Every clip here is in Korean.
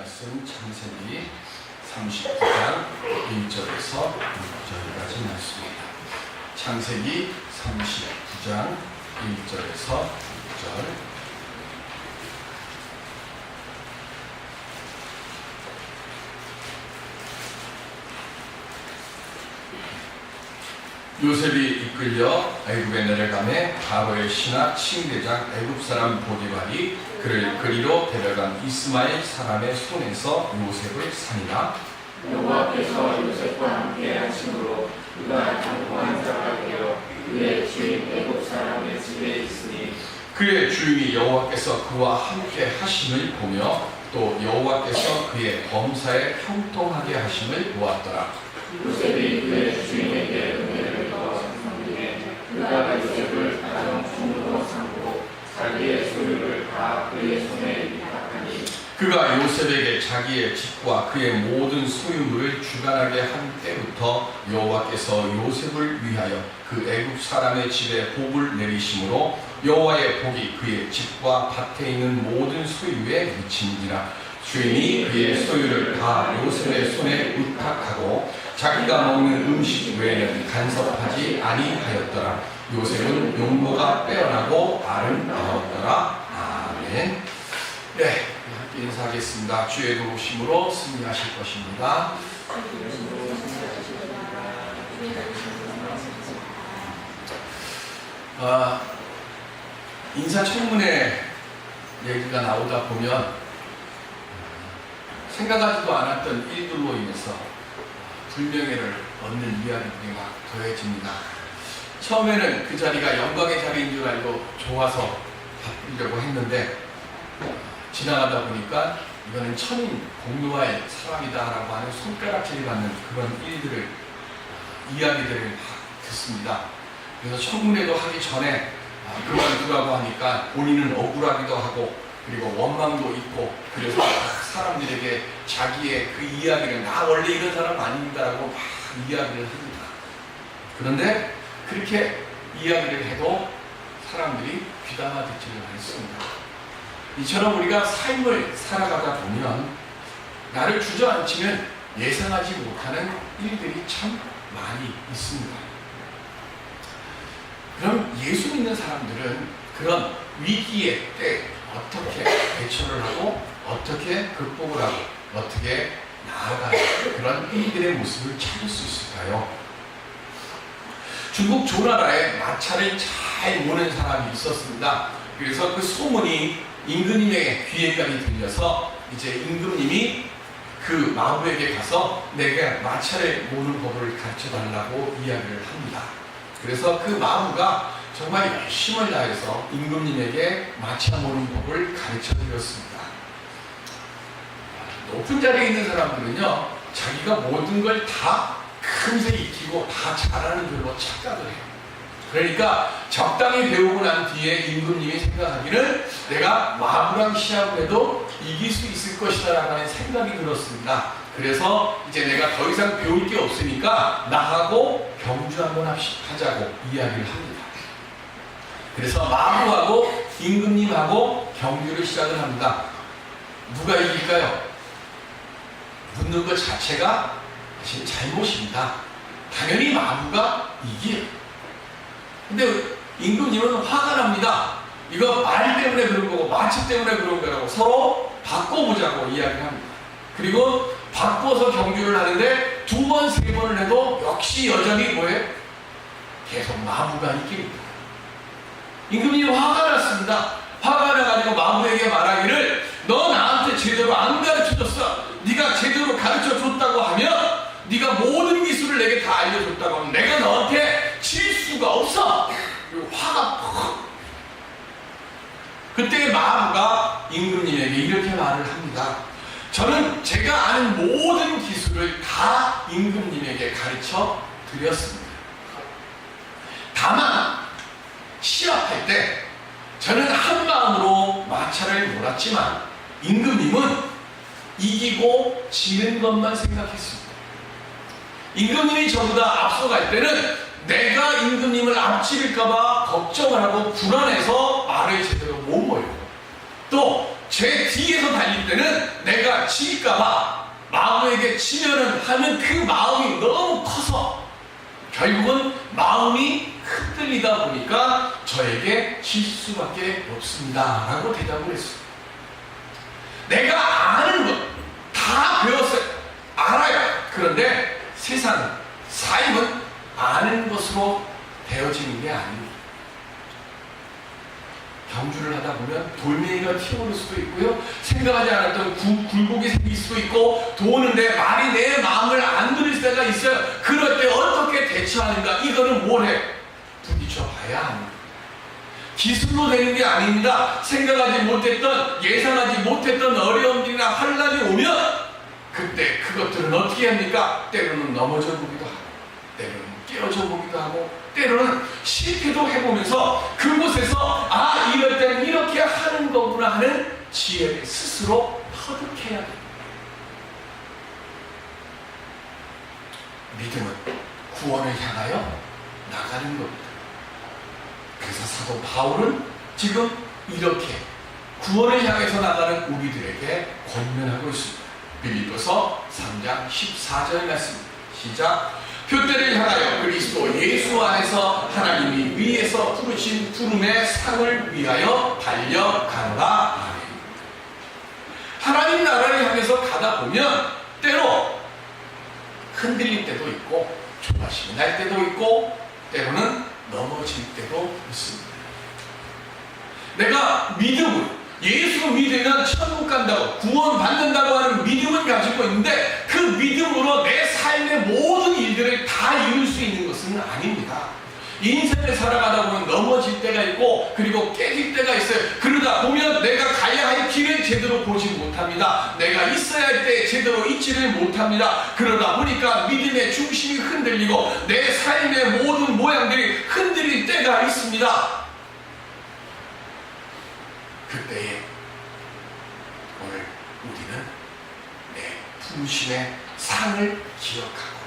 말씀 창세기 39장 1절에서 6절까지 말씀입니다. 창세기 39장 1절에서 6절. 요셉이 이끌려 애굽에 내려가매 바로의 신하 칭대장 애굽 사람 보디발이 그를 그리로 데려간 이스마엘 사람의 손에서 요셉을 산이라. 여호와께서 요셉과 함께 하심으로 그가 장구한 자가 되어 그의 주인 애굽 사람의 집에 있으니 그의 주인이 여호와께서 그와 함께 하심을 보며 또 여호와께서 그의 범사에 형통하게 하심을 보았더라. 요셉이 그의 주인에게 은혜를 더하여 삼기에 그가 요셉을 가정 종으로 삼고 자기의 소유를 다 그의 손에 위탁하니 그가 요셉에게 자기의 집과 그의 모든 소유물을 주관하게 한 때부터 여호와께서 요셉을 위하여 그 애굽 사람의 집에 복을 내리심으로 여호와의 복이 그의 집과 밭에 있는 모든 소유에 미친지라. 주인이 그의 소유를 다 요셉의 손에 의탁하고 자기가 먹는 음식 외에는 간섭하지 아니하였더라. 요셉은 용모가 빼어나고 아름다웠더라. 아멘. 네, 함께 인사하겠습니다. 주의 도우심으로 승리하실 것입니다. 인사청문회 얘기가 나오다 보면 생각하지도 않았던 일들로 인해서 불명예를 얻는 이야기들이 막 더해집니다. 처음에는 그 자리가 영광의 자리인 줄 알고 좋아서 바꾸려고 했는데 지나가다 보니까 이거는 천인 공노할 사람이다라고 하는 손가락질이 받는 그런 일들을 이야기들을 막 듣습니다. 그래서 청문회도 하기 전에 그만두라고 하니까 본인은 억울하기도 하고 그리고 원망도 있고 그래서 사람들에게 자기의 그 이야기를 나 원래 이런 사람 아닙니다라고 막 이야기를 합니다. 그런데 그렇게 이야기를 해도 사람들이 귀담아 듣지를 않습니다. 이처럼 우리가 삶을 살아가다 보면 나를 주저앉히면 예상하지 못하는 일들이 참 많이 있습니다. 그럼 예수 믿는 사람들은 그런 위기의 때 어떻게 대처를 하고 어떻게 극복을 하고 어떻게 나아가는 그런 일들의 모습을 찾을 수 있을까요? 중국 조나라에 마차를 잘 모는 사람이 있었습니다. 그래서 그 소문이 임금님의 귀에까지 들려서 이제 임금님이 그 마부에게 가서 내가 마차를 모는 법을 가르쳐 달라고 이야기를 합니다. 그래서 그 마부가 정말 열심을 다해서 임금님에게 마차 모는 법을 가르쳐 드렸습니다. 높은 자리에 있는 사람들은요, 자기가 모든 걸 다 금세 익히고 다 잘하는 줄로 착각을 해요. 그러니까 적당히 배우고 난 뒤에 임금님이 생각하기는 내가 마부랑 시합을 해도 이길 수 있을 것이다 라고 하는 생각이 들었습니다. 그래서 이제 내가 더 이상 배울 게 없으니까 나하고 경주 한번 하자고 이야기를 합니다. 그래서 마부하고 임금님하고 경주를 시작을 합니다. 누가 이길까요? 묻는 것 자체가 사실 잘못입니다. 당연히 마부가 이겨요. 근데 임금님은 화가 납니다. 이거 말 때문에 그런 거고 마치 때문에 그런 거라고 서로 바꿔보자고 이야기를 합니다. 그리고 바꿔서 경주를 하는데 두 번, 세 번을 해도 역시 여전히 뭐예요? 계속 마부가 이깁니다. 임금님이 화가 났습니다. 화가 나가지고 마부에게 말하기를 너 나한테 제대로 안 가르쳐줬어. 네가 제대로 가르쳐줬다고 하면 네가 모든 기술을 내게 다 알려줬다고 하면 내가 너한테 질 수가 없어. 그리고 화가 퍽. 그때 마부가 임금님에게 이렇게 말을 합니다. 저는 제가 아는 모든 기술을 다 임금님에게 가르쳐 드렸습니다. 다만 시합할 때 저는 한 마음으로 마차를 몰았지만 임금님은 이기고 지는 것만 생각했습니다. 임금님이 저보다 앞서갈 때는 내가 임금님을 앞지를까봐 걱정을 하고 불안해서 말을 제대로 못 몰고 또 제 뒤에서 달릴 때는 내가 질까봐 마음에게 지면은 하는 그 마음이 너무 커서 결국은 마음이 흔들리다 보니까 저에게 질 수밖에 없습니다 라고 대답을 했어요. 내가 아는 것 다 배웠어요. 알아요. 그런데 세상은, 삶은 아는 것으로 되어지는 게 아닙니다. 경주를 하다 보면 돌멩이가 튀어오를 수도 있고요. 생각하지 않았던 굴곡이 생길 수도 있고, 도는데 말이 내 마음을 안 들을 때가 있어요. 그럴 때 어떻게 대처하는가? 이거는 뭘 해? 부딪혀 봐야 합니다. 기술로 되는 게 아닙니다. 생각하지 못했던, 예상하지 못했던 어려움들이나 환란이 오면 그때 그것들은 어떻게 합니까? 때로는 넘어져 보기도 하고, 때로는 깨어져 보기도 하고, 때로는 실패도 해보면서 그곳에서 아, 이럴 때는 이렇게 하는 거구나 하는 지혜를 스스로 터득해야 됩니다. 믿음은 구원을 향하여 나가는 겁니다. 그래서 사도 바울은 지금 이렇게 구원을 향해서 나가는 우리들에게 권면하고 있습니다. 빌립보서 3장 14절 말씀입니다. 시작. 표대를 향하여 그리스도 예수 안에서 하나님이 위에서 부르신 부름의 상을 위하여 달려가노라. 아멘. 하나님 나라를 향해서 가다 보면 때로 흔들릴 때도 있고 조바심이 날 때도 있고 때로는 넘어질 때도 있습니다. 내가 믿음을, 예수 믿으면 천국 간다고, 구원 받는다고 하는 믿음을 가지고 있는데 그 믿음으로 내 삶의 모든 일들을 다 이룰 수 있는 것은 아닙니다. 인생을 살아가다 보면 넘어질 때가 있고 그리고 깨질 때가 있어요. 그러다 보면 내가 가야 할 길을 제대로 보지 못합니다. 내가 있어야 할 때 제대로 있지를 못합니다. 그러다 보니까 믿음의 중심이 흔들리고 내 삶의 모든 모양들이 흔들릴 때가 있습니다. 그때에 오늘 우리는 내 부르심의 상을 기억하고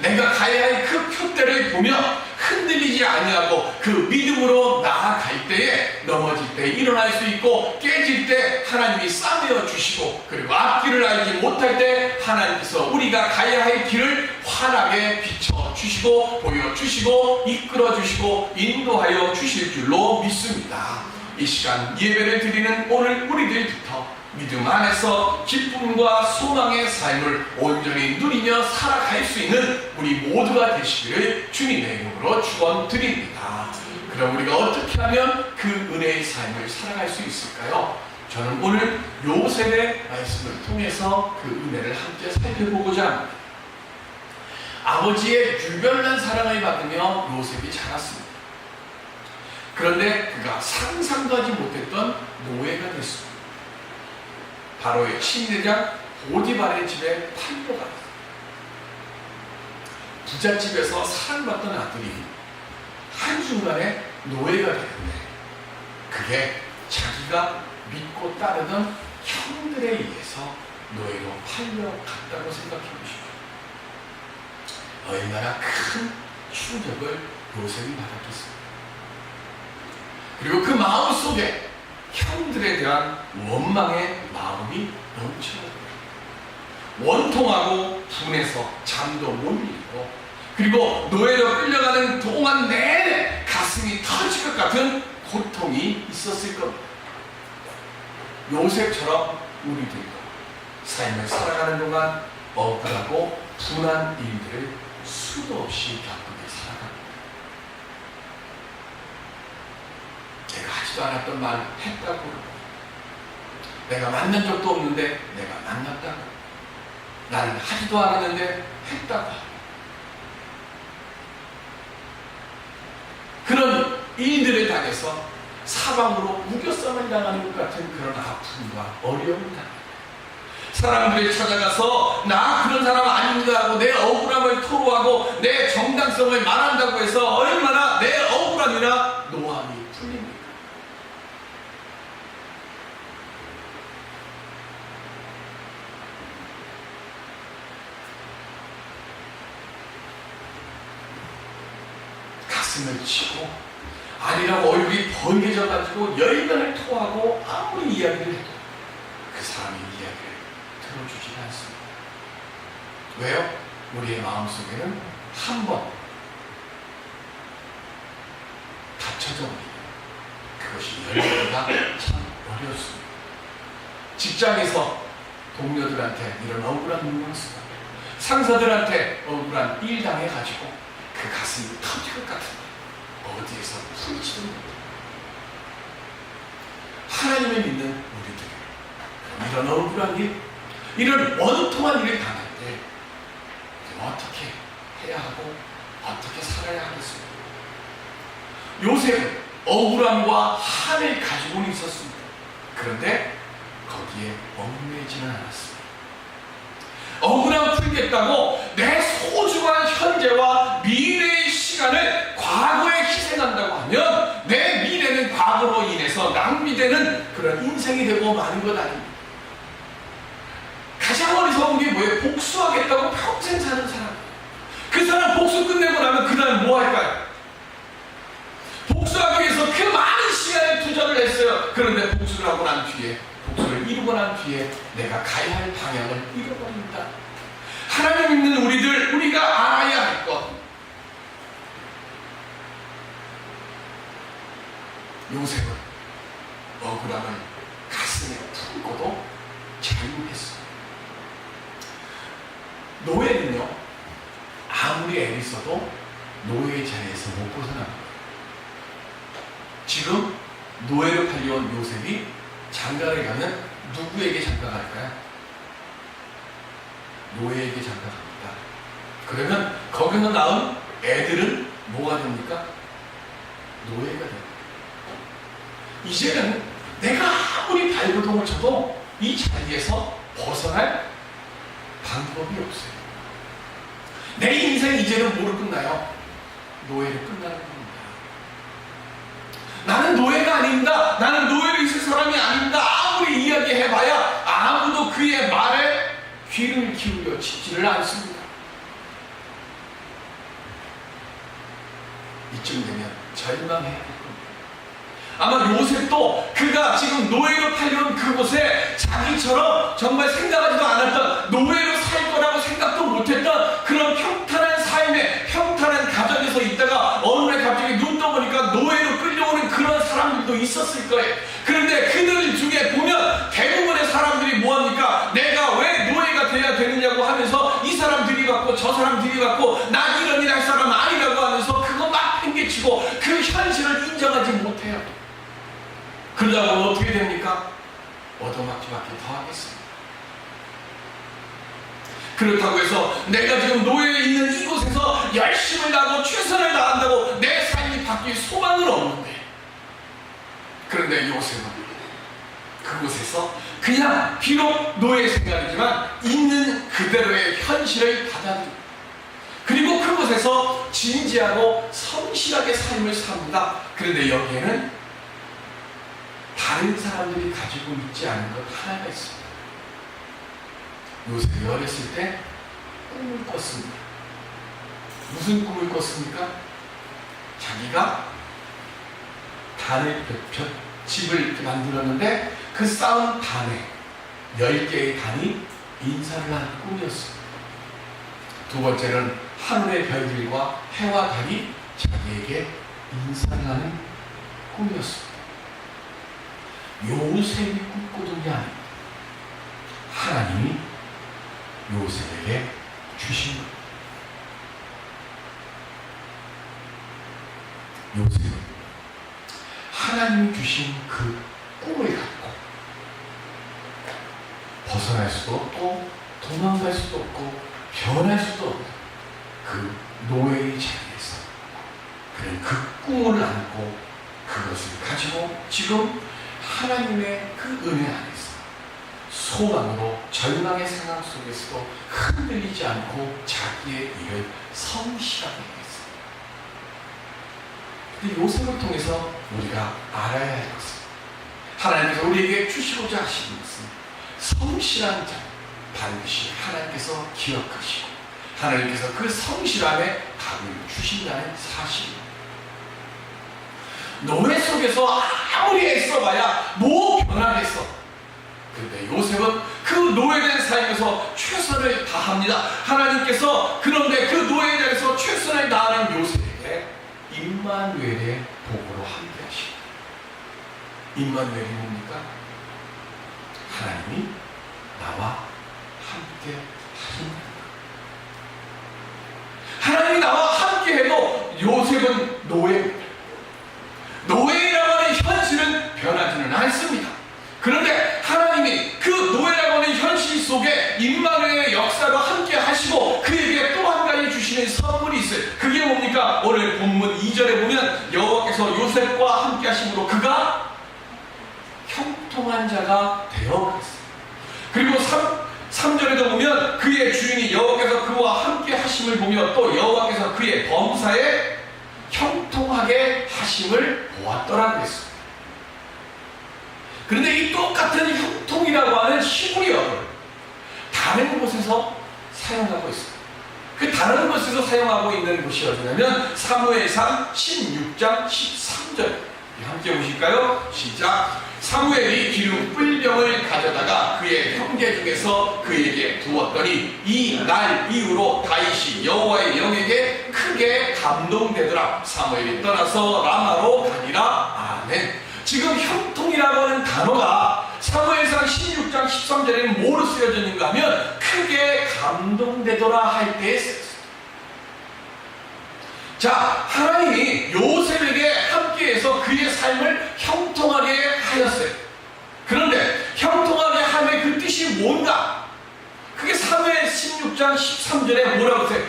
내가 가야 할 그 표대를 보며 흔들리지 아니하고 그 믿음으로 나아갈 때에 넘어질 때 일어날 수 있고 깨질 때 하나님이 싸매어 주시고 그리고 앞길을 알지 못할 때 하나님께서 우리가 가야 할 길을 환하게 비춰 주시고 보여 주시고 이끌어 주시고 인도하여 주실 줄로 믿습니다. 이 시간 예배를 드리는 오늘 우리들부터 믿음 안에서 기쁨과 소망의 삶을 온전히 누리며 살아갈 수 있는 우리 모두가 되시기를 주님의 이름으로 축원드립니다. 그럼 우리가 어떻게 하면 그 은혜의 삶을 살아갈 수 있을까요? 저는 오늘 요셉의 말씀을 통해서 그 은혜를 함께 살펴보고자 합니다. 아버지의 유별난 사랑을 받으며 요셉이 자랐습니다. 그런데 그가 상상도 하지 못했던 노예가 됐습니다. 바로의 침례장 보디발의 집에 팔려가 부잣집에서 사랑받던 아들이 한순간에 노예가 되는데 그게 자기가 믿고 따르던 형들에 의해서 노예로 팔려갔다고 생각해 보십시오. 얼마나 큰 충격을 요셉이 받았겠습니까? 그리고 그 마음 속에 형들에 대한 원망의 마음이 넘쳐납니다. 원통하고 분해서 잠도 못 이루고 그리고 노예로 끌려가는 동안 내내 가슴이 터질 것 같은 고통이 있었을 겁니다. 요셉처럼 우리들도 삶을 살아가는 동안 억울하고 분한 일들을 수도 없이 겪으며 살아갑니다. 내가 하지도 않았던 말을 했다고, 내가 만난 적도 없는데 내가 만났다고, 나는 하지도 않았는데 했다고, 그런 일들을 당해서 사방으로 우겨쌈을 당하는 것 같은 그런 아픔과 어려움을 당합니다. 사람들이 찾아가서 나 그런 사람 아닙니다 하고 내 억울함을 토로하고 내 정당성을 말한다고 해서 얼마나 내 억울함이나 노함이 풀립니까? 가슴을 치고 아니라고 얼굴이 벌개져가지고 열변을 토하고 아무리 이야기를 해도 그 사람의 이야기를 들어주지 않습니다. 왜요? 우리의 마음속에는 한 번 닫혀져 버리면 그것이 열기가 참 어렵습니다. 직장에서 동료들한테 이런 억울한 문명을 쓰고 상사들한테 억울한 일 당해가지고 그 가슴이 터질 것 같은데 어디에서 풀지도 못해요. 하나님을 믿는 우리들이 이런 억울한 일, 이런 원통한 일을 당할 때 어떻게 해야 하고 어떻게 살아야 하겠습니까? 요셉은 억울함과 한을 가지고는 있었습니다. 그런데 거기에 얽매이지는 않았습니다. 억울함 풀겠다고 내 소중한 현재와 미래의 시간을 과거에 희생한다고 하면 내 미래는 과거로 인해서 낭비되는 그런 인생이 되고 마는 것 아닙니다. 가장 어리석은 게 뭐예요? 복수하겠다고 평생 사는 사람. 그 사람 복수 끝내고 나면 그 다음 뭐 할까요? 복수하기 위해서 그 많은 시간을 투자를 했어요. 그런데 복수를 하고 난 뒤에, 복수를 이루고 난 뒤에 내가 가야 할 방향을 잃어버립니다. 하나님 믿는 우리들, 우리가 알아야 할 것. 요셉은 억울함을 가슴에 품고도 자유했어요. 노예는요, 아무리 애를 써도 노예의 자리에서 못 벗어납니다. 지금 노예로 팔려온 요셉이 장가를 가면 누구에게 장가 갈까요? 노예에게 장가 갑니다. 그러면 거기서 낳은 애들은 뭐가 됩니까? 노예가 됩니다. 이제는 내가 아무리 발버둥을 쳐도 이 자리에서 벗어날 방법이 없어요. 내 인생 이제는 뭐로 끝나요? 노예로 끝나는 겁니다. 나는 노예가 아닙니다. 나는 노예로 있을 사람이 아닙니다. 아무리 이야기해봐야 아무도 그의 말에 귀를 기울여 듣지를 않습니다. 이쯤 되면 절망해야 할 겁니다. 아마 요셉도 그가 지금 노예로 팔려온 그곳에 자기처럼 정말 생각하지도 않았던 노예로 살 거라고 생각도 못했던 그런 평탄한 삶에 평탄한 가정에서 있다가 어느 날 갑자기 눈 떠보니까 노예로 끌려오는 그런 사람들도 있었을 거예요. 그런데 그들 중에 보면 대부분의 사람들이 뭐합니까? 내가 왜 노예가 돼야 되느냐고 하면서 이 사람 들이받고 저 사람 들이받고 나 이런 일 할 사람 아니라고 하면서 그거 막 팽개치고 그 현실을 인정하지 못해요. 그러다가 어떻게 됩니까? 얻어맞기밖에 더 하겠습니다. 그렇다고 해서 내가 지금 노예에 있는 이곳에서 열심을 다하고 최선을 다한다고 내 삶이 바뀔 소망은 없는데, 그런데 요셉은 그곳에서 그냥 비록 노예 생활이지만 있는 그대로의 현실을 받아들입니다. 그리고 그곳에서 진지하고 성실하게 삶을 삽니다. 그런데 여기에는 다른 사람들이 가지고 있지 않은 것 하나가 있습니다. 요셉이 어렸을 때 꿈을 꿨습니다. 무슨 꿈을 꿨습니까? 자기가 단을 집을 이렇게 만들었는데 그 쌓은 단에 10개의 단이 인사를 하는 꿈이었습니다. 두 번째는 하늘의 별들과 해와 달이 자기에게 인사를 하는 꿈이었습니다. 요셉이 꿈꾸던 게 아닙니다. 하나님이 요셉에게 주신 것. 요셉은 하나님이 주신 그 꿈을 갖고 벗어날 수도 없고 도망갈 수도 없고 변할 수도 없는 그 노예의 자리에서 그는 그 꿈을 안고 그것을 가지고 지금 하나님의 그 은혜 안에서 소망으로 절망의 상황 속에서도 흔들리지 않고 자기의 일을 성실하게 했습니다. 근데 요셉을 통해서 우리가 알아야 할 것은, 하나님께서 우리에게 주시고자 하시는 것은 성실한 자, 반드시 하나님께서 기억하시고 하나님께서 그 성실함에 답을 주신다는 사실입니다. 노예 속에서 아무리 애써봐야 뭐 변하겠어. 그런데 요셉은 그 노예된 삶에서 최선을 다합니다. 하나님께서 그런데 그 노예 자리에서 최선을 다하는 요셉에게 임마누엘의 복으로 함께 하십니다. 임마누엘이 뭡니까? 하나님이 나와 함께 하신다. 하나님이 나와 함께 해도 요셉은 노예입니다. 노예라고 하는 현실은 변하지는 않습니다. 그런데 하나님이 그 노예라고 하는 현실 속에 임마누엘의 역사로 함께 하시고 그에게 또 한 가지 주시는 선물이 있어요. 그게 뭡니까? 오늘 본문 2절에 보면 여호와께서 요셉과 함께 하심으로 그가 형통한 자가 되어버렸어요. 그리고 3절에도 보면 그의 주인이 여호와께서 그와 함께 하심을 보며 또 여호와께서 그의 범사에 형통하게 하심을 보았더라고 했어요. 그런데 이 똑같은 형통이라고 하는 시구리어를 다른 곳에서 사용하고 있어요. 그 다른 곳에서 사용하고 있는 곳이 어디냐면 사무엘상 16장 13절 함께 보실까요? 시작. 사무엘이 기름 뿔병을 가져다가 그의 형제 중에서 그에게 부었더니 이 날 이후로 다윗이 여호와의 영에게 크게 감동되더라. 사무엘이 떠나서 라마로 가니라. 아멘. 지금 형통이라고 하는 단어가 사무엘상 16장 13절에는 뭐로 쓰여져 있는가 하면 크게 감동되더라 할 때에 쓰였습니다. 자, 하나님이 요셉에게 함께해서 그의 삶을 형통하게 하였어요. 그런데 형통하게 함의 그 뜻이 뭔가? 그게 사무엘 16장 13절에 뭐라고 써요?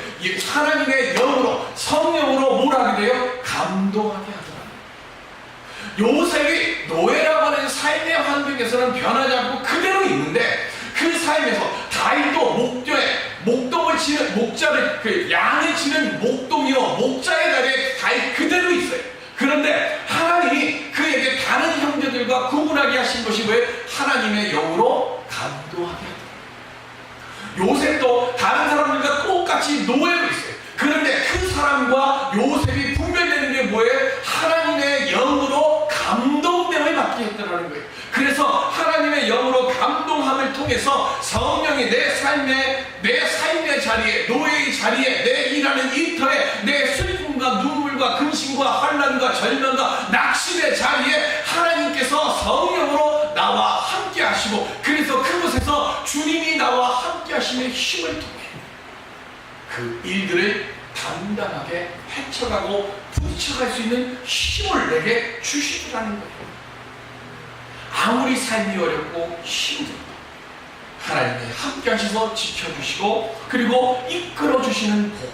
하나님의 영으로 성령으로 뭘 하게 돼요? 감동하게 하더라. 요셉이 노예라고 하는 삶의 환경에서는 변하지 않고 그대로 있는데 그 삶에서 다윗도 목동을 치는 목자를 양을 치는 목동이요 목자의 자리에 다윗 그대로 있어요. 그런데 하나님이 그에게 다른 형제들과 구분하게 하신 것이 왜? 하나님의 영으로 감동하게 하더라. 요셉도 다른 사람들과 똑같이 노예로 있어요. 그런데 그 사람과 요셉이 분별되는 게 뭐예요? 하나님의 영으로 감동됨을 받게 했다는 거예요. 그래서 하나님의 영으로 감동함을 통해서 성령이 내 삶의 자리에, 노예의 자리에, 내 일하는 일터에, 내 슬픔과 눈물과 근심과 환난과 절망과 낙심의 자리에 하나님께서 성령으로 나와 함께 하시고, 그래서 그곳에서 주님이 나와 함께 하심의 힘을 통해 그 일들을 단단하게 헤쳐가고 부딪혀갈 수 있는 힘을 내게 주시더라는 거예요. 아무리 삶이 어렵고 힘들고 하나님이 함께 하셔서 지켜주시고 그리고 이끌어주시는 복,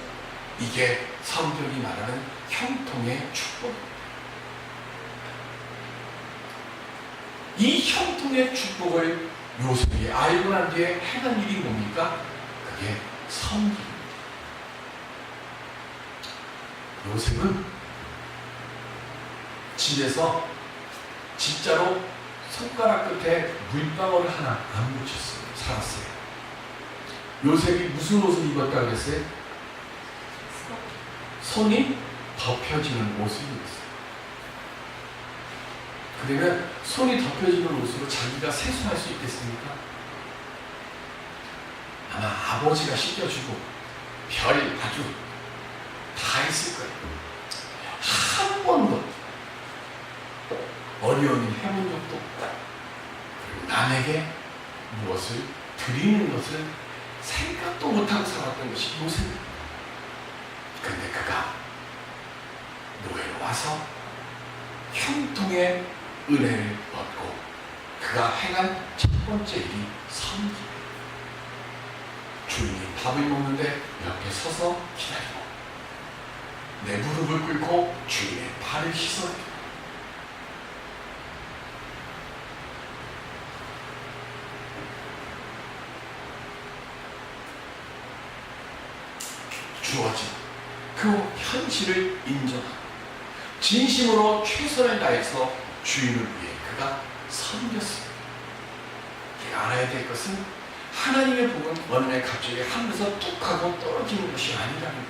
이게 성경이 말하는 형통의 축복입니다. 이 형통의 축복을 요셉이 알고 난 뒤에 행한 일이 뭡니까? 그게 섬기입니다. 요셉은 집에서 진짜로 손가락 끝에 물방울을 하나 안 묻혔어요. 살았어요. 요셉이 무슨 옷을 입었다고 그랬어요? 손이 덮여지는 옷을 입었어요. 그러면 손이 덮여지는 옷으로 자기가 세수할 수 있겠습니까? 아마 아버지가 씻겨주고 별 아주 다 했을 거예요. 한 번도 어려운 일 해본 적도 없다. 그리고 남에게 무엇을 드리는 것을 생각도 못하고 살았던 것이 요셉입니다. 그런데 그가 노예로 와서 형통의 은혜를 얻고 그가 행한 첫 번째 일이 섬기고, 주인이 밥을 먹는데 옆에 서서 기다리고 내 무릎을 꿇고 주인의 발을 씻어드리고, 주어진 그 현실을 인정하고 진심으로 최선을 다해서 주인을 위해 그가 섬겼습니다. 우리가 알아야 될 것은 하나님의 복은 어느 날 갑자기 하늘에서 뚝 하고 떨어지는 것이 아니라는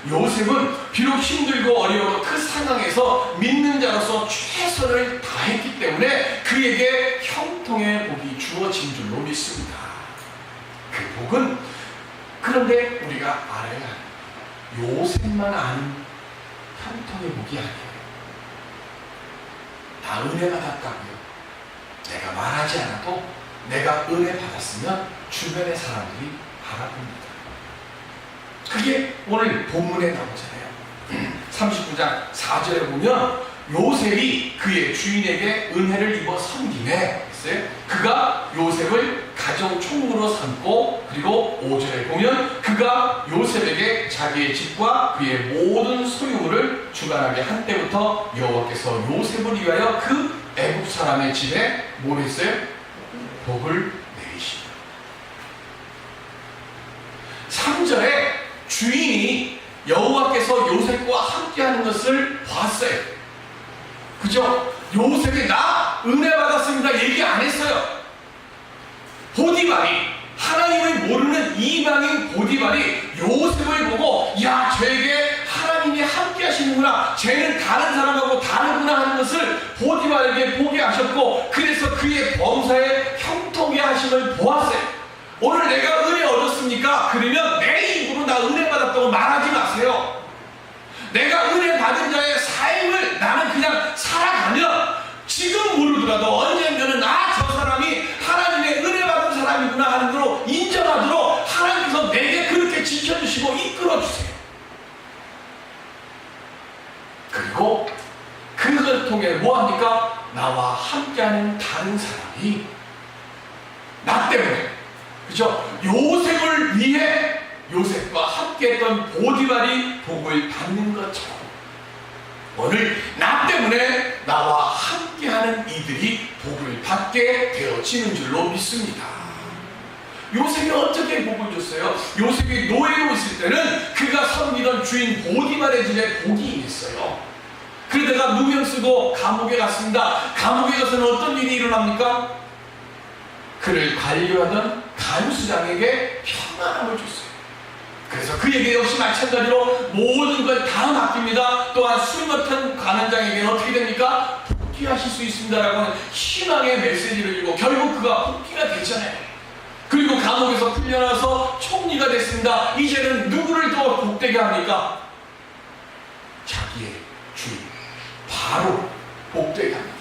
거예요. 요셉은 비록 힘들고 어려워도 그 상황에서 믿는 자로서 최선을 다했기 때문에 그에게 형통 형통의 복이 주어진 줄로 믿습니다. 그 복은 그런데 우리가 알아야 해요. 요셉만 아는 형통의 복이 아니에요. 나 은혜 받았다고요. 내가 말하지 않아도 내가 은혜 받았으면 주변의 사람들이 알아봅니다. 그게 오늘 본문에 나오잖아요. 39장 4절에 보면 요셉이 그의 주인에게 은혜를 입어 섬기네 했어요. 그가 요셉을 가정 총무로 삼고, 그리고 5절에 보면 그가 요셉에게 자기의 집과 그의 모든 소유물을 주관하게 한 때부터 여호와께서 요셉을 위하여 그 애굽 사람의 집에 뭘 했어요? 복을 내리십니다. 3절에 주인이 여호와께서 요셉과 함께하는 것을 봤어요. 그죠? 요셉이 나 은혜 받았습니다 얘기 안 했어요. 보디발이, 하나님을 모르는 이방인 보디발이 요셉을 보고 야 쟤에게 하나님이 함께 하시는구나, 쟤는 다른 사람하고 다르구나 하는 것을 보디발에게 보게 하셨고, 그래서 그의 범사에 형통케 하심을 보았어요. 오늘 내가 은혜 얻었습니까? 그러면 내 입으로 나 은혜 받았다고 말하지 마세요. 내가 은혜 받은 자의 삶을 나는 그냥 살아가면 지금 모르더라도 언젠가는 저 사람이 하나님의 은혜 받은 사람이구나 하는 걸로 인정하도록 하나님께서 내게 그렇게 지켜주시고 이끌어주세요. 그리고 그걸 통해 뭐합니까? 나와 함께하는 다른 사람이 나 때문에, 그죠? 요셉을 위해 요셉과 함께했던 보디발이 복을 받는 것처럼 오늘 나 때문에 나와 함께하는 이들이 복을 받게 되어지는 줄로 믿습니다. 요셉이 어떻게 복을 줬어요? 요셉이 노예로 있을 때는 그가 섬기던 주인 보디발의 집에 복이 임했어요. 그러다가 누명 쓰고 감옥에 갔습니다. 감옥에 가서는 어떤 일이 일어납니까? 그를 관리하던 간수장에게 평안함을 줬어요. 그래서 그에게 역시 마찬가지로 모든 걸 다 맡깁니다. 또한 술 맡은 관원장에게는 어떻게 됩니까? 복귀하실 수 있습니다라고 하는 희망의 메시지를 주고 결국 그가 복귀가 됐잖아요. 그리고 감옥에서 풀려나서 총리가 됐습니다. 이제는 누구를 더 복되게 합니까? 자기의 주인 바로 복되게 합니다.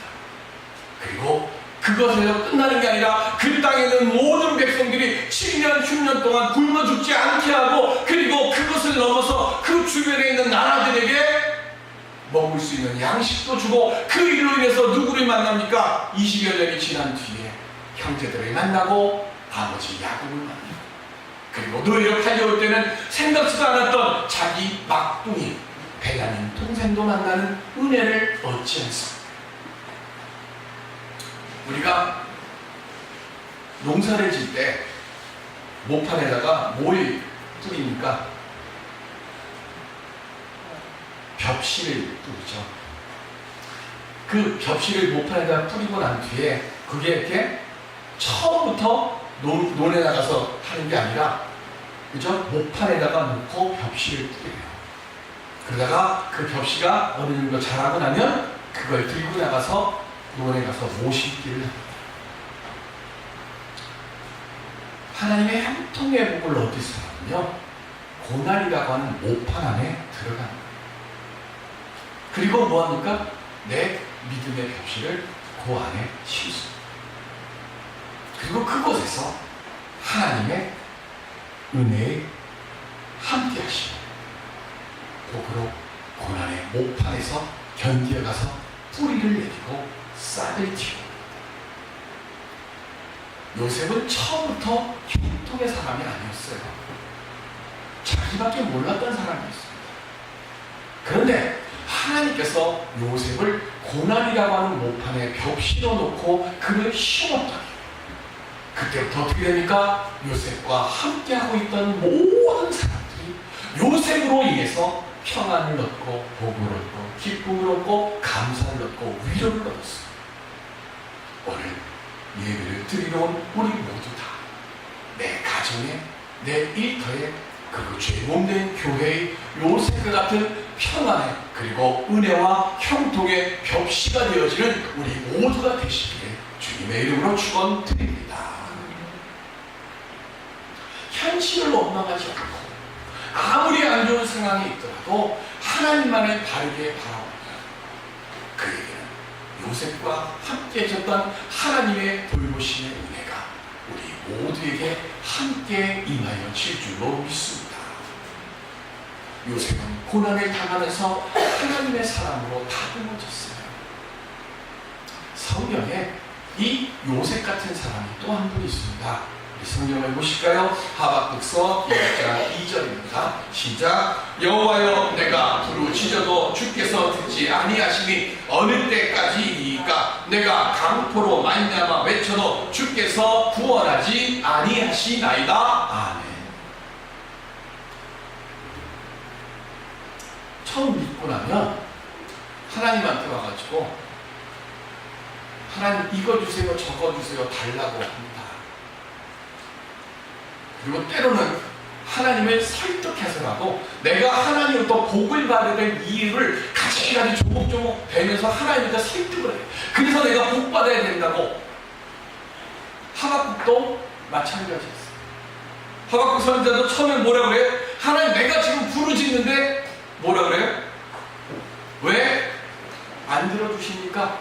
그리고 그것에서 끝나는 게 아니라 그 땅에 있는 모든 백성들이 7년, 10년 동안 굶어 죽지 않게 하고, 그리고 그것을 넘어서 그 주변에 있는 나라들에게 먹을 수 있는 양식도 주고, 그 일로 인해서 누구를 만납니까? 20여 년이 지난 뒤에 형제들을 만나고 아버지 야곱을 만나고, 그리고 노예로 팔려올 때는 생각지도 않았던 자기 막둥이 베냐민 동생도 만나는 은혜를 얻지 않습니다. 우리가 농사를 질 때 모판에다가 뭘 뿌립니까? 벽실을 뿌리죠. 그 벽실을 모판에다가 뿌리고 난 뒤에 그게 이렇게 처음부터 논에 나가서 하는 게 아니라, 그죠? 모판에다가 놓고 벽실을 뿌려요. 그러다가 그 벽시가 어느 정도 자라고 나면 그걸 들고 나가서 논에 가서 모심기를 합니다. 하나님의 형통의 복을 얻을 사람은요, 고난이라고 하는 모판 안에 들어갑니다. 그리고 뭐합니까? 내 믿음의 벽실을 그 안에 씌우습니다. 그리고 그곳에서 하나님의 은혜에 함께 하시고 복으로 고난의 모판에서 견디어가서 뿌리를 내리고 싹을 틔우고. 요셉은 처음부터 형통의 사람이 아니었어요. 자기밖에 몰랐던 사람이었습니다. 그런데 하나님께서 요셉을 고난이라고 하는 모판에 벽실어 놓고 그를 심었더니 그때부터 어떻게 됩니까? 요셉과 함께하고 있던 모든 사람들이 요셉으로 인해서 평안을 얻고 복을 얻고 기쁨을 얻고 감사를 얻고 위로를 얻었어요. 오늘 예배를 드리러 온 우리 모두 다 내 가정에, 내 일터에, 그리고 죄 몸된 교회의 요셉과 같은 평안에, 그리고 은혜와 형통의 벽시가 되어지는 우리 모두가 되시기를 주님 주님의 이름으로 축원드립니다. 현실을 원망하지 않고 아무리 안 좋은 상황이 있더라도 하나님만을 바르게 바라보면 그에게는 요셉과 함께 계셨던 하나님의 돌보심의 은혜가 우리 모두에게 함께 임하여질 줄로 믿습니다. 요셉은 고난을 당하면서 하나님의 사랑으로 다듬어졌어요. 성경에 이 요셉 같은 사람이 또 한 분 있습니다. 우리 성경을 보실까요? 하박국서 1장 2절입니다. 시작. 여호와여, 내가 부르짖어도 주께서 듣지 아니하시니 어느 때까지이까 내가 강포로 말미암아 외쳐도 주께서 구원하지 아니하시나이다. 아멘. 처음 믿고 나면 하나님한테 와가지고 하나님 이거 주세요, 저거 주세요 달라고 합니다. 그리고 때로는 하나님을 설득해서라도 내가 하나님으로부터 복을 받아야 될 이유를 가지가지 조목조목 되면서 하나님한테 설득을 해요. 그래서 내가 복 받아야 된다고. 하박국도 마찬가지였어요. 하박국 선지자도 처음에 뭐라 그래요? 하나님 내가 지금 부르짖는데 뭐라 그래요? 왜 안 들어주십니까?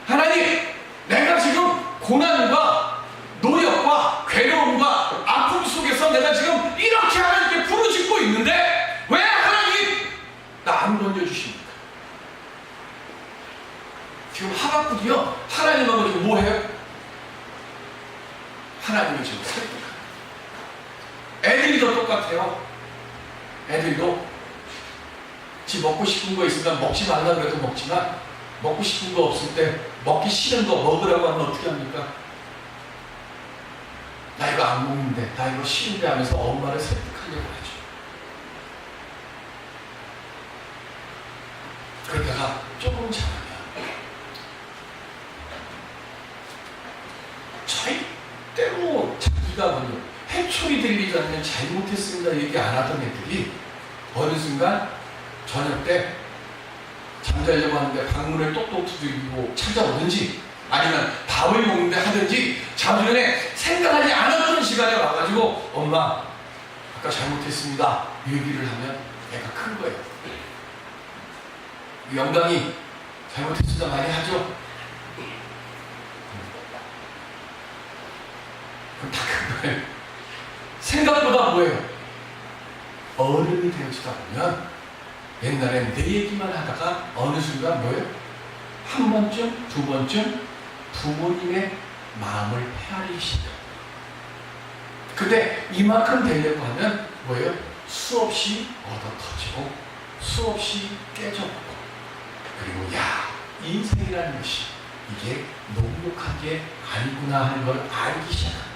하나님 내가 지금 고난과 노력과 괴로움과 아픔 속에서 내가 지금 이렇게 하나님께 부르짖고 있는데 왜 하나님 나 안 건져주십니까? 지금 하박국이요 하나님하고 지금 뭐해요? 하나님을 지금 설득합니다. 애들도 똑같아요. 애들도 지 먹고 싶은 거 있으면 먹지 말라 그래도 먹지만 먹고 싶은 거 없을 때 먹기 싫은 거 먹으라고 하면 어떻게 합니까? 나 이거 안 먹는데, 나 이거 싫은데 하면서 엄마를 설득하려고 하죠. 그러다가 조금 잘하면 절대로 자기가 먼저 해초리 들리지 않는 잘못했습니다 얘기 안 하던 애들이 어느 순간 저녁 때 잠자려고 하는데 방문을 똑똑 두드리고 찾아오든지 아니면 밥을 먹는데 하든지 잠시 전에 생각하지 않았던 시간에 와가지고 엄마 아까 잘못했습니다 얘기를 하면 애가 큰 거예요. 영감이 잘못했습니다 많이 하죠. 그럼 다 큰 거예요. 생각보다 뭐예요? 어른이 되어지다 보면 옛날엔 내 얘기만 하다가 어느 순간 뭐예요? 한 번쯤, 두 번쯤 부모님의 마음을 헤아리기 시작합니다. 근데 이만큼 되려고 하면 뭐예요? 수없이 얻어터지고 수없이 깨져버리고 그리고 야, 인생이라는 것이 이게 녹록한 게 아니구나 하는 걸 알기 시작합니다.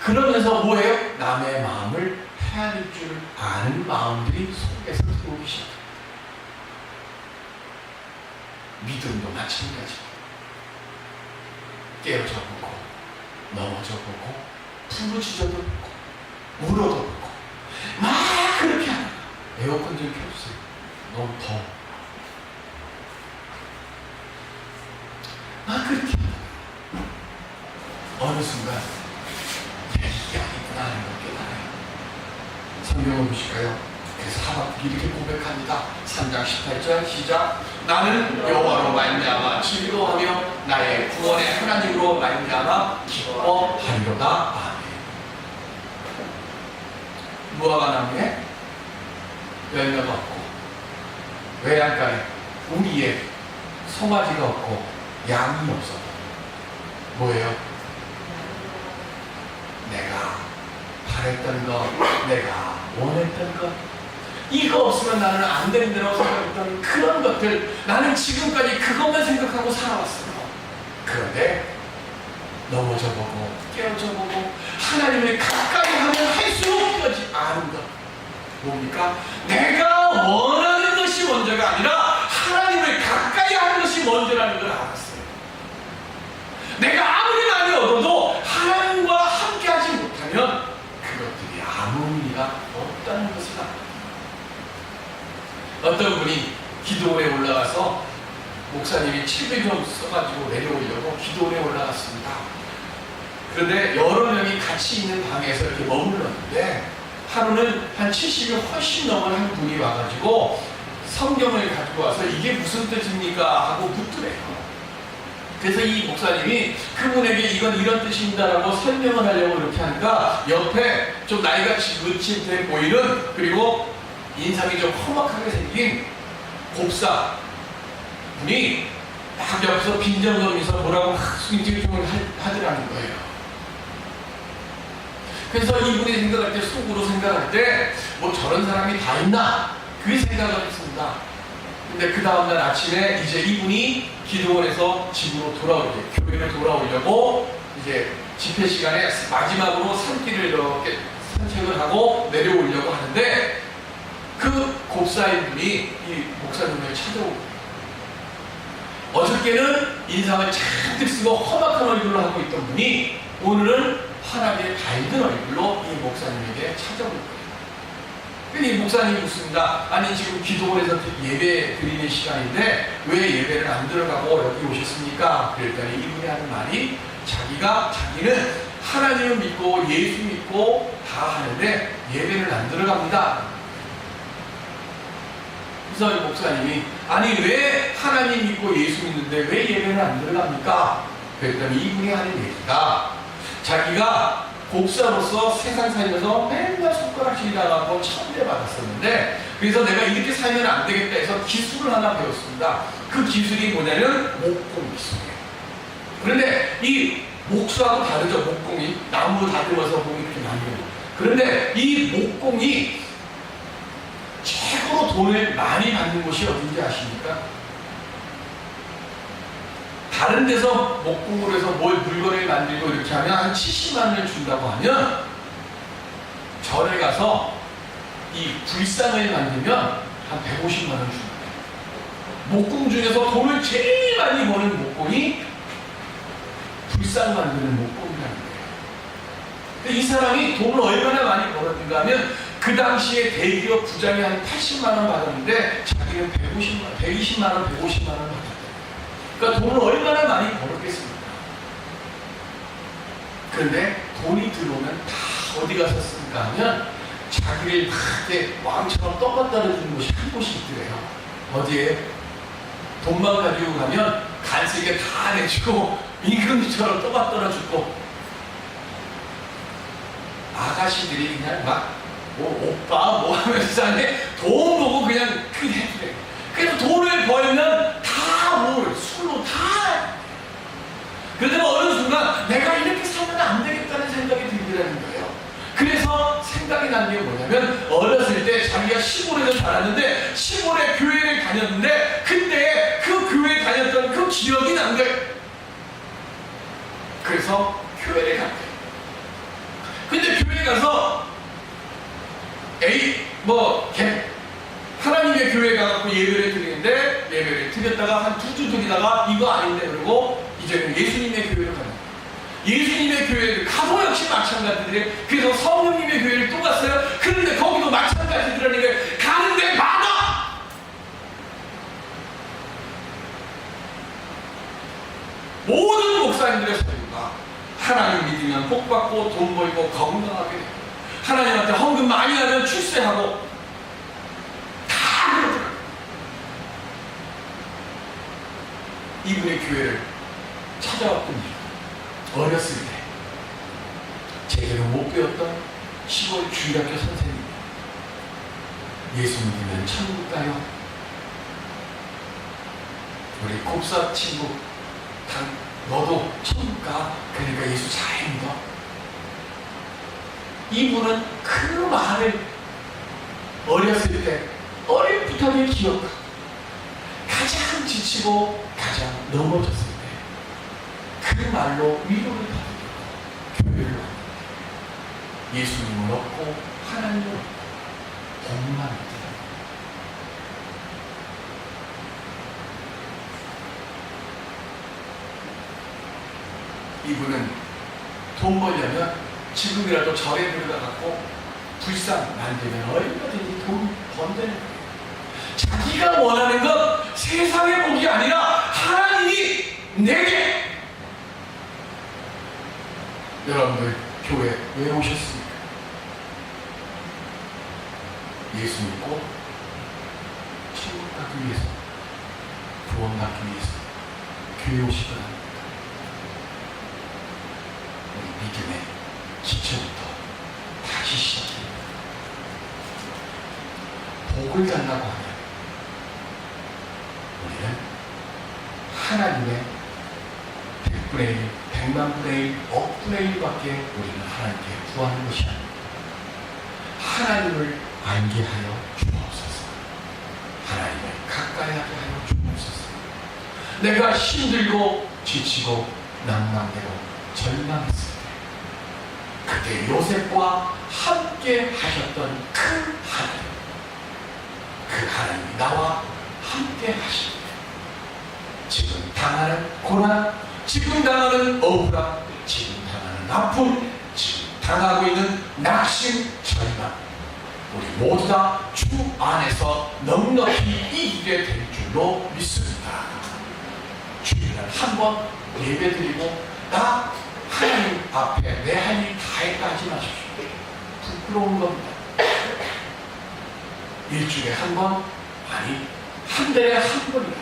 그러면서 뭐예요? 남의 마음을 헤아릴 줄 아는 마음들이 속에서 들어오기 시작합니다. 믿음도 마찬가지입니다. 깨어져 보고 넘어져 보고 부르짖어도 보고 울어도 보고 막 그렇게 하다가 에어컨 좀 켜주세요. 너무 더워. 막 그렇게 하다가 어느 순간 이게 아니구나 하는 걸 깨달아요. 성경을 보실까요? 그래서 하박국이 이렇게 고백합니다. 3장 18절 시작. 나는 여호와로 말미암아 즐거워하며 나의 구원의 하나님으로 말미암아 기뻐하리로다. 아멘. 무화과 나무에 열매가 없고 외양간에 우리의 송아지가 없고 양이 없어도 뭐예요? 내가 바랬던 것, 내가 원했던 것, 이거 없으면 나는 안 된다고 생각했던 그런 것들, 나는 지금까지 그것만 생각하고 살아왔어요. 그런데 넘어져 보고 깨어져 보고 하나님을 가까이 하면 할수록 깨어지 않은 것, 뭡니까? 내가 원하는 것이 먼저가 아니라 하나님을 가까이 하는 것이 먼저라는 걸 알았어요. 내가 아무리 많이 얻어도 하나님과 함께 하지 못하면 그것들이 아무 의미가 없다는 것을 압니다. 어떤 분이 기도원에 올라가서 목사님이 책을 좀 써가지고 내려오려고 기도원에 올라갔습니다. 그런데 여러 명이 같이 있는 방에서 이렇게 머물렀는데 하루는 한 70이 훨씬 넘은 한 분이 와가지고 성경을 가지고 와서 이게 무슨 뜻입니까? 하고 묻더래요. 그래서 이 목사님이 그분에게 이건 이런 뜻입니다라고 설명을 하려고 이렇게 하니까 옆에 좀 나이가 지긋이 돼 보이는 그리고 인상이 좀 험악하게 생긴 곱사 분이 막 옆에서 빈정거리면서 뭐라고 막 숨짓을 하더라는 거예요. 그래서 이분이 생각할 때 속으로 생각할 때 뭐 저런 사람이 다 있나 그 생각을 했습니다. 근데 그 다음날 아침에 이제 이분이 기도원에서 집으로 돌아오려고 교회를 돌아오려고 이제 집회 시간에 마지막으로 산길을 이렇게 산책을 하고 내려오려고 하는데 그 곱사인 분이 이 목사님을 찾아오고 어저께는 인상을 잔뜩 쓰고 험악한 얼굴로 하고 있던 분이 오늘은 환하게 밝은 얼굴로 이 목사님에게 찾아오는 거예요. 근데 이 목사님이 묻습니다. 아니 지금 기도원에서 예배 드리는 시간인데 왜 예배를 안 들어가고 여기 오셨습니까? 그랬더니 이분이 하는 말이 자기는 하나님을 믿고 예수 믿고 다 하는데 예배를 안 들어갑니다. 그래서 이 목사님이 아니 왜 하나님 믿고 예수 믿는데 왜 예배를 안 들어갑니까? 그랬더니 이분이 하는 얘기가 자기가 목사로서 세상 살면서 맨날 손가락질 당하고 천대받았었는데 그래서 내가 이렇게 살면 안 되겠다 해서 기술을 하나 배웠습니다. 그 기술이 뭐냐면 목공 기술이에요. 그런데 이 목수하고 다르죠. 목공이 나무 다듬어서 공이 이렇게 만들고 그런데 이 목공이 최고로 돈을 많이 받는 곳이 어딘지 아십니까? 다른 데서 목공으로 해서 뭘 물건을 만들고 이렇게 하면 한 70만 원을 준다고 하면 절에 가서 이 불상을 만들면 한 150만 원 줍니다. 목공 중에서 돈을 제일 많이 버는 목공이 불상 만드는 목공이라는 거예요. 근데 이 사람이 돈을 얼마나 많이 벌었는가 하면 그 당시에 대기업 부장이 한 80만 원 받았는데 자기는 120만 원, 150만 원 받았어요. 그러니까 돈을 얼마나 많이 벌었겠습니까? 그런데 돈이 들어오면 다 어디 가서 쓸까 하면 자기를 막 이렇게 왕처럼 떠받들어 주는 곳이 한 곳이 있더래요. 어디에? 돈만 가지고 가면 간쓰게 다 내주고 임금님처럼 떠받들어 주고 아가씨들이 그냥 막 오빠 뭐 하면서 돈 보고 그냥 해주래. 그래서 돈을 벌면 다 술로 다. 그런데 어느 순간 내가 이렇게 살면 안 되겠다는 생각이 들더라는 거예요. 그래서 생각이 난 게 뭐냐면 어렸을 때 자기가 시골에서 자랐는데 시골에 교회를 다녔는데 그때 그 교회 다녔던 그 기억이 난 거예요. 그래서 교회를 갔대요. 근데 교회 가서 하나님의 교회 가갖고 예배를 드리는데 예배를 드렸다가 한 2주 드리다가 이거 아닌데 그러고 이제는 예수님의 교회로 가는 거예요. 예수님의 교회를 가도 역시 마찬가지들이에요. 그래서 성령님의 교회를 또 갔어요. 그런데 거기도 마찬가지들이라는 거예요. 가는 데마다 모든 목사님들의 설교가 하나님 믿으면 복받고 돈 벌고 건강하게 되고 하나님한테 헌금 많이 하면 출세하고 다 그러더라고요. 이분의 교회를 찾아왔던 일, 어렸을 때 제대로 못 배웠던 시골 주일학교 선생님, 예수 믿으면 천국 가요. 우리 곱사 친구 너도 천국 가. 그러니까 예수 잘 믿어. 이분은 그 말을 어렸을 때 어렴풋하게 기억하고 가장 지치고 가장 넘어졌을 때 그 말로 위로를 받고 교회를 왔고 예수님을 얻고 하나님을 얻고 복만 있더라. 이분은 돈 벌려면 지금이라도 절에 들어가갖고 불상 만들면 얼마든지 돈 번다는 거예요. 자기가 원하는 건 세상의 복이 아니라 내게. 여러분들 교회 왜 오셨습니까? 예수 믿고 천국 가기 위해서, 구원받기 위해서 교회 오시기 바랍니다. 우리 믿음의 기초부터 다시 시작합니다. 복을 달라고 하면 우리는 하나님의 100분의 1, 100만분의 1, 억분의 1밖에 우리는 하나님께 구하는 것이 아닙니다. 하나님을 알게 하여 주옵소서. 하나님을 가까이 하게 하여 주옵소서. 내가 힘들고 지치고 낭만되고 절망했을 때 그때 요셉과 함께 하셨던 그 하나님, 그 하나님이 나와 함께 하실 때 지금 당하는 고난, 지금 당하는 억울함, 지금 당하는 아픔, 지금 당하고 있는 낙심, 절망, 우리 모두 다 주 안에서 넉넉히 이기게 될 줄로 믿습니다. 주일날 한번 예배드리고 나 하나님 앞에 내 할 일 다 했다 하지 마십시오. 부끄러운 겁니다. 일주일에 한 번, 아니 한 달에 한 번이라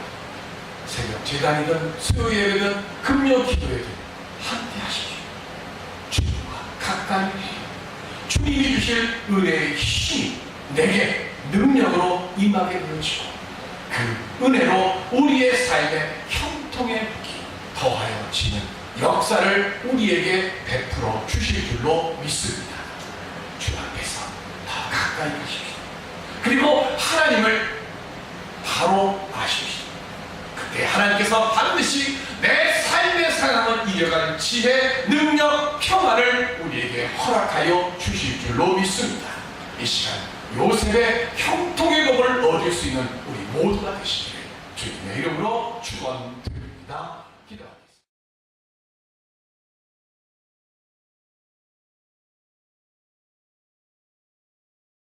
새벽 제단이든 수요 예배든 금요 기도회든 함께 하십시오. 주님과 가까이 해요. 주님이 주실 은혜의 힘이 내게 능력으로 임하게 되어지고 그 은혜로 우리의 삶의 형통의 복이 더하여 지는 역사를 우리에게 베풀어 주실 줄로 믿습니다. 주 앞에서 더 가까이 가십시오. 그리고 하나님을 바로 아십시오. 그때 하나님께서 반드시 내 삶의 상황을 이겨갈 지혜, 능력, 평안을 우리에게 허락하여 주실 줄로 믿습니다. 이 시간 요셉의 형통의 복을 얻을 수 있는 우리 모두가 되시기를 주님의 이름으로 축원드립니다. 기도합니다.